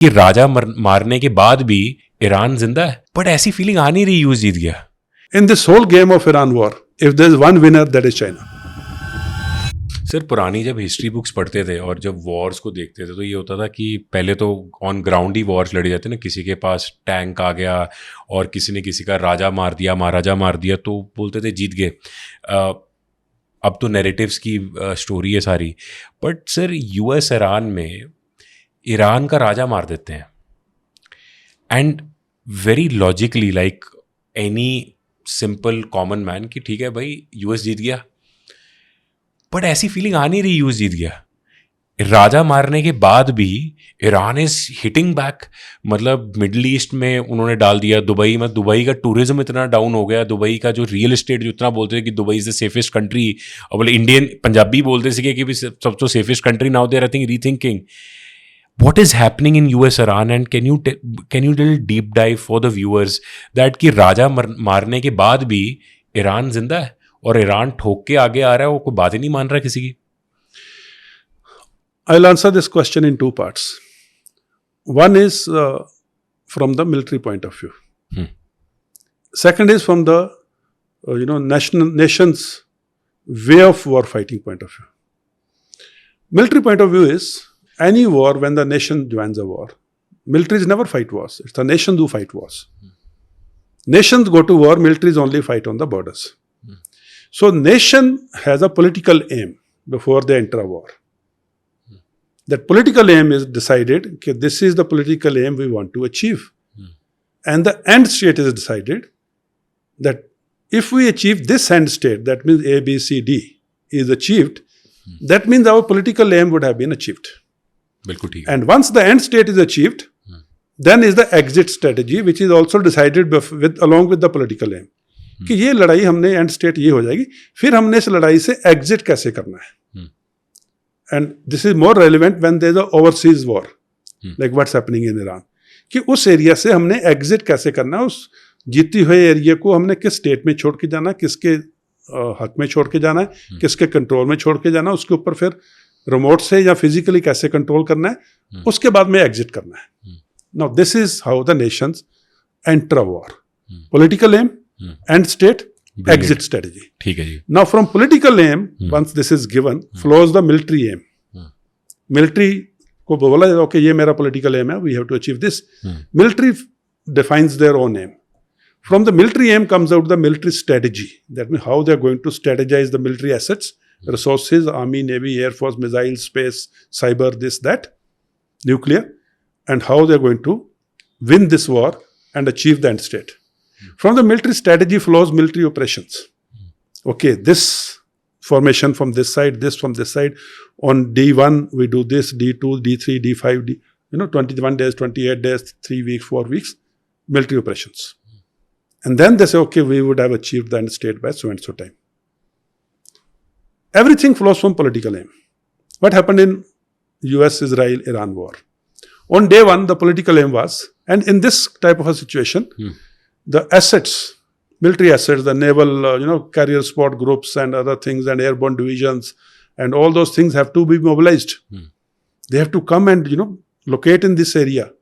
कि राजा मारने के बाद भी ईरान जिंदा है, बट ऐसी फीलिंग आ नहीं रही यूएस जीत गया. In this whole game of Iran war, if there is one winner, that is China. Sir पुरानी जब हिस्ट्री बुक्स पढ़ते थे और जब वॉर्स को देखते थे तो ये होता था कि पहले तो ऑन ग्राउंड ही वॉर्स लड़ी जाती ना, किसी के पास टैंक आ गया और किसी ने किसी का राजा मार दिया, महाराजा मार दिया, तो बोलते थे जीत गए. अब तो नैरेटिव्स की स्टोरी है सारी. बट सर यूएस ईरान में ईरान का राजा मार देते हैं and very logically like any simple common man कि ठीक है भाई यूएस जीत गया, बट ऐसी फीलिंग आ नहीं रही यूएस जीत गया. राजा मारने के बाद भी ईरान इज हिटिंग बैक. मतलब मिडल ईस्ट में उन्होंने डाल दिया, दुबई में, दुबई का टूरिज्म इतना डाउन हो गया, दुबई का जो रियल एस्टेट जो इतना बोलते थे कि Dubai is the safest country, और बोले इंडियन पंजाबी बोलते थे कि सब तो safest country, now they are I think rethinking. What is happening in US Iran, and can you tell deep dive for the viewers that कि राजा मारने के बाद भी ईरान जिंदा है और ईरान ठोक के आगे आ रहा है, वो कोई बात ही नहीं मान रहा किसी की. I'll answer this question in two parts. One is from the military point of view. Second is from the nation's way of war fighting point of view. Military point of view is any war, when the nation joins a war, militaries never fight wars. It's the nations who fight wars. Nations go to war, militaries only fight on the borders. So nation has a political aim before they enter a war. That political aim is decided, okay, this is the political aim we want to achieve. And the end state is decided that if we achieve this end state, that means A, B, C, D is achieved, that means our political aim would have been achieved. And once the end state is achieved, then is the exit strategy, which is also decided along with the political aim. कि ये लड़ाई हमने and state ये हो जाएगी, फिर हमने इस लड़ाई से एग्जिट कैसे करना है. And this is more relevant when there is a overseas war like what's happening in Iran, कि उस एरिया से हमने एग्जिट कैसे करना है, उस जीती हुए एरिया को हमने किस स्टेट में छोड़ के जाना है, किसके हक में छोड़ के जाना है, किसके कंट्रोल में छोड़ के जाना है, उसके ऊपर फिर रिमोट से या फिजिकली कैसे कंट्रोल करना है, उसके बाद में एग्जिट करना है. Now this is how the nations enter a war. Political aim, and state, exit strategy. ठीक है जी. Now from political aim, once this is given, flows the military aim. Military को बोला okay, ये मेरा political aim है, we have to achieve this. Military defines their own aim. From the military aim comes out the military strategy. That means how they are going to strategize the military assets, resources, army, navy, air force, missiles, space, cyber, this, that, nuclear, and how they are going to win this war and achieve the end state. From the military strategy flows military operations. Okay, this formation from this side, this from this side. On D1 we do this, D2, D3, D5, 21 days, 28 days, 3 weeks, 4 weeks, military operations. And then they say, okay, we would have achieved the end state by so and so time. Everything flows from political aim. What happened in US-Israel-Iran war? On day one, the political aim was, and in this type of a situation, the assets, military assets, the naval, carrier support groups and other things, and airborne divisions, and all those things have to be mobilized. They have to come and, locate in this area,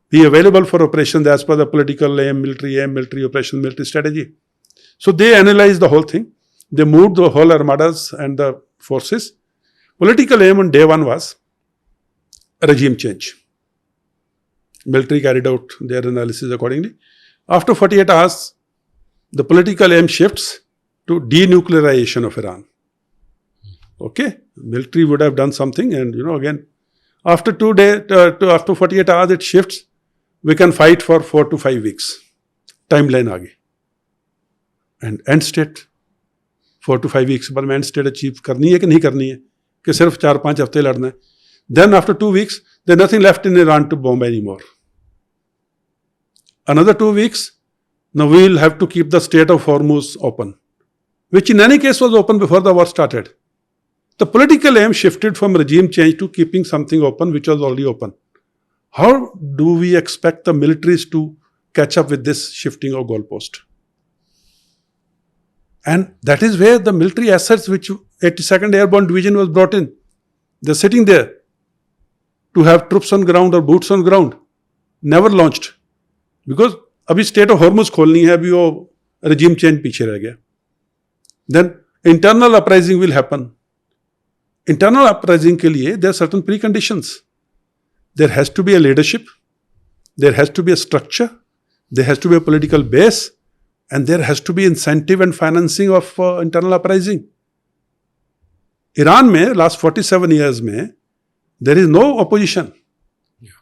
be available for operations as per the political aim, military operation, military strategy. So they analyzed the whole thing. They moved the whole armadas and the forces. Political aim on day one was regime change. Military carried out their analysis accordingly. After 48 hours, the political aim shifts to denuclearization of Iran. Okay, military would have done something, and again, after 2 days, after 48 hours, it shifts. We can fight for 4 to 5 weeks. Timeline आ गई. And end state 4 to 5 weeks बाद में end state achieve करनी है कि नहीं करनी है, कि सिर्फ 4-5 हफ्ते लड़ना है. Then after 2 weeks, there's nothing left in Iran to bomb anymore. Another 2 weeks, now we will have to keep the Strait of Hormuz open, which in any case was open before the war started. The political aim shifted from regime change to keeping something open which was already open. How do we expect the militaries to catch up with this shifting of goalpost? And that is where the military assets which 82nd Airborne Division was brought in. They're sitting there to have troops on ground or boots on ground. never launched. Because अभी state of Hormuz खोलनी है, अभी वो regime change पीछे रह गया. Then internal uprising will happen. Internal uprising के लिए there are certain preconditions. There has to be a leadership, there has to be a structure, there has to be a political base, and there has to be incentive and financing of internal uprising. Iran में last 47 years में there is no opposition,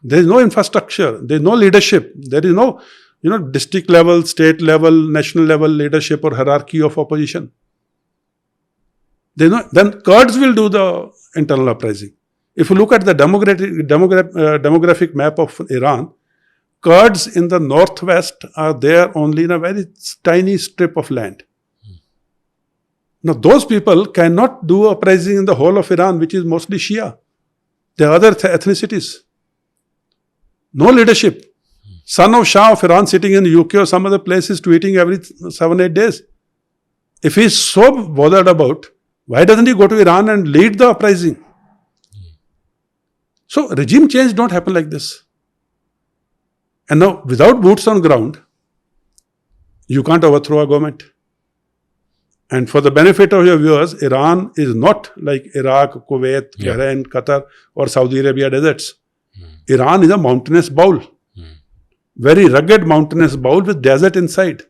there is no infrastructure, there is no leadership, there is no district level, state level, national level leadership or hierarchy of opposition. Then Kurds will do the internal uprising. If you look at the demographic map of Iran, Kurds in the northwest are there only in a very tiny strip of land. Now, those people cannot do uprising in the whole of Iran, which is mostly Shia. There are other ethnicities. No leadership. Son of Shah of Iran sitting in UK or some other place is tweeting every 7-8 days. If he is so bothered about, why doesn't he go to Iran and lead the uprising? So, regime change don't happen like this. And now, without boots on ground, you can't overthrow a government. And for the benefit of your viewers, Iran is not like Iraq, Kuwait, Bahrain, Qatar, or Saudi Arabia deserts. Iran is a mountainous bowl. Very rugged mountainous bowl with desert inside.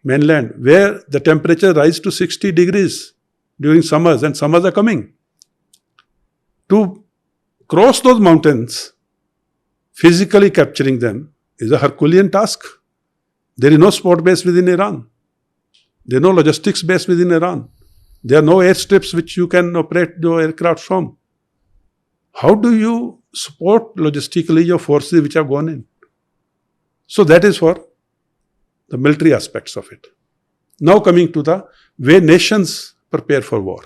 Mainland, where the temperature rises to 60 degrees during summers, and summers are coming. To cross those mountains, physically capturing them, is a Herculean task. There is no sport base within Iran. There is no logistics base within Iran. There are no airstrips which you can operate your aircraft from. How do you support logistically your forces which have gone in? So that is for the military aspects of it. Now coming to the way nations prepare for war.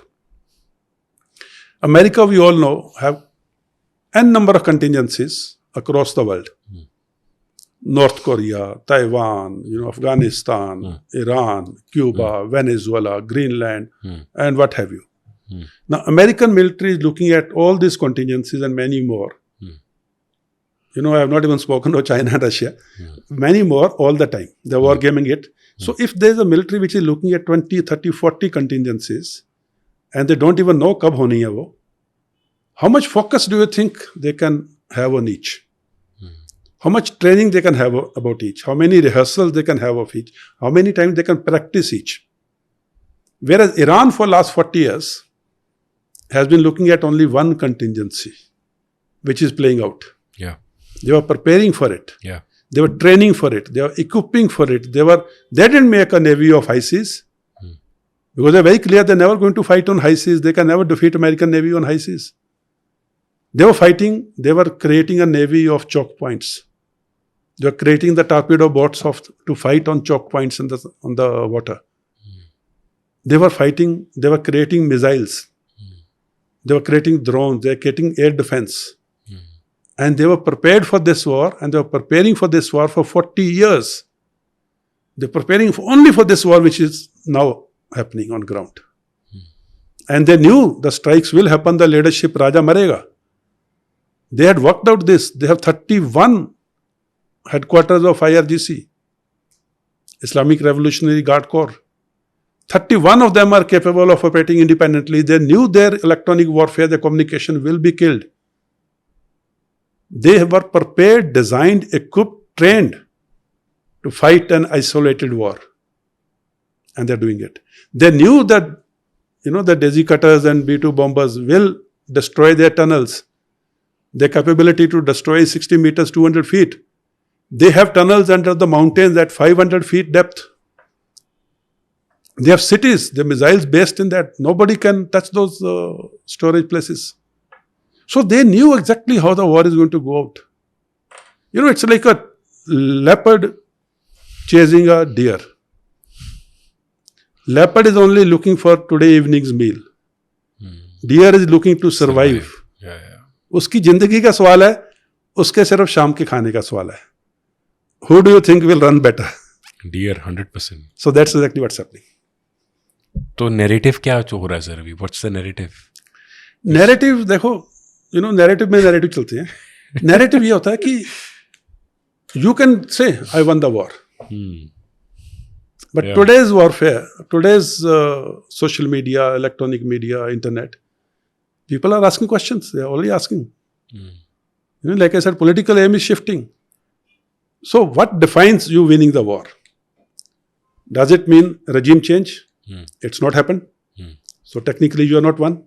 America, we all know, have n number of contingencies across the world. North Korea, Taiwan, Afghanistan, Iran, Cuba, Venezuela, Greenland, and what have you. Now, American military is looking at all these contingencies and many more. I have not even spoken of China and Russia. Many more all the time. They are wargaming it. So, if there is a military which is looking at 20, 30, 40 contingencies, and they don't even know kab honi hai wo, how much focus do you think they can have on each? How much training they can have about each? How many rehearsals they can have of each? How many times they can practice each? Whereas Iran for last 40 years has been looking at only one contingency, which is playing out. Yeah. They were preparing for it. Yeah. They were training for it. They were equipping for it. They didn't make a navy of high seas. Because they're very clear they're never going to fight on high seas. They can never defeat American navy on high seas. They were creating a navy of choke points. They were creating the torpedo boats to fight on choke points on the water. They were creating missiles. They were creating drones. They were creating air defense. And they were prepared for this war, and they were preparing for this war for 40 years. They're preparing only for this war, which is now happening on ground. And they knew the strikes will happen, the leadership Raja marega. They had worked out this. They have 31 headquarters of IRGC, Islamic Revolutionary Guard Corps. 31 of them are capable of operating independently. They knew their electronic warfare, their communication will be killed. They were prepared, designed, equipped, trained to fight an isolated war. And they're doing it. They knew that, the Daisy cutters and B-2 bombers will destroy their tunnels. Their capability to destroy 60 meters, 200 feet. They have tunnels under the mountains at 500 feet depth. They have cities, the missiles based in that. Nobody can touch those storage places. So they knew exactly how the war is going to go out. It's like a leopard chasing a deer. Leopard is only looking for today evening's meal. Deer is looking to survive. उसकी जिंदगी का सवाल है, उसके सिर्फ शाम के खाने का सवाल है. Who do you think will run better? Deer, 100%. So that's exactly what's happening. तो नैरेटिव क्या हो रहा है सर अभी? What's the narrative? नैरेटिव देखो, नैरेटिव में नैरेटिव चलते हैं. नैरेटिव ये होता है कि You can say, I won the war. But Yeah. today's warfare, today's social media, electronic media, internet, people are asking questions. They are only asking. Like I said, political aim is shifting. So what defines you winning the war? Does it mean regime change? It's not happened. So technically you are not won.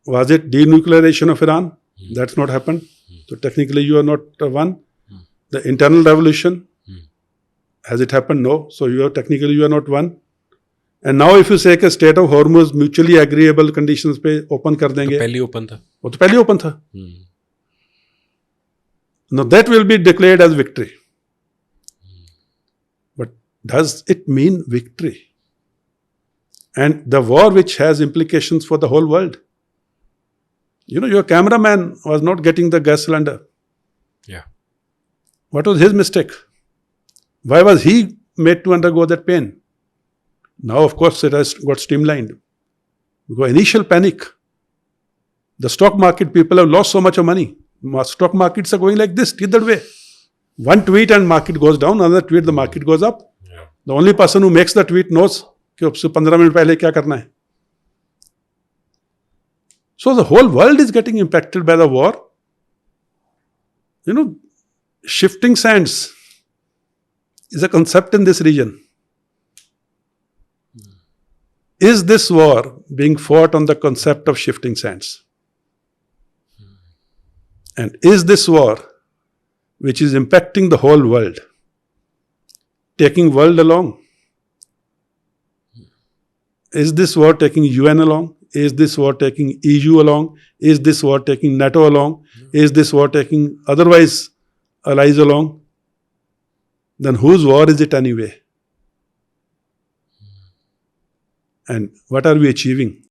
Was it denuclearization of Iran? That's not happened. So technically you are not won. The internal revolution, has it happened? No. So technically you are not one. And now if you say कि state of Hormuz mutually agreeable conditions पे open कर देंगे, पहले open था. वो तो पहले open था. Now that will be declared as victory. But does it mean victory? And the war which has implications for the whole world. Your cameraman was not getting the gas cylinder. Yeah. What was his mistake? Why was he made to undergo that pain? Now, of course, it has got streamlined. Because initial panic, the stock market people have lost so much of money. Stock markets are going like this, either way. One tweet and market goes down, another tweet the market goes up. Yeah. The only person who makes the tweet knows कि उससे 15 minute पहले क्या करना है. So the whole world is getting impacted by the war. Shifting sands is a concept in this region. Is this war being fought on the concept of shifting sands? And is this war, which is impacting the whole world, taking world along? Is this war taking UN along? Is this war taking EU along? Is this war taking NATO along? Is this war taking otherwise allies along? Then whose war is it anyway? And what are we achieving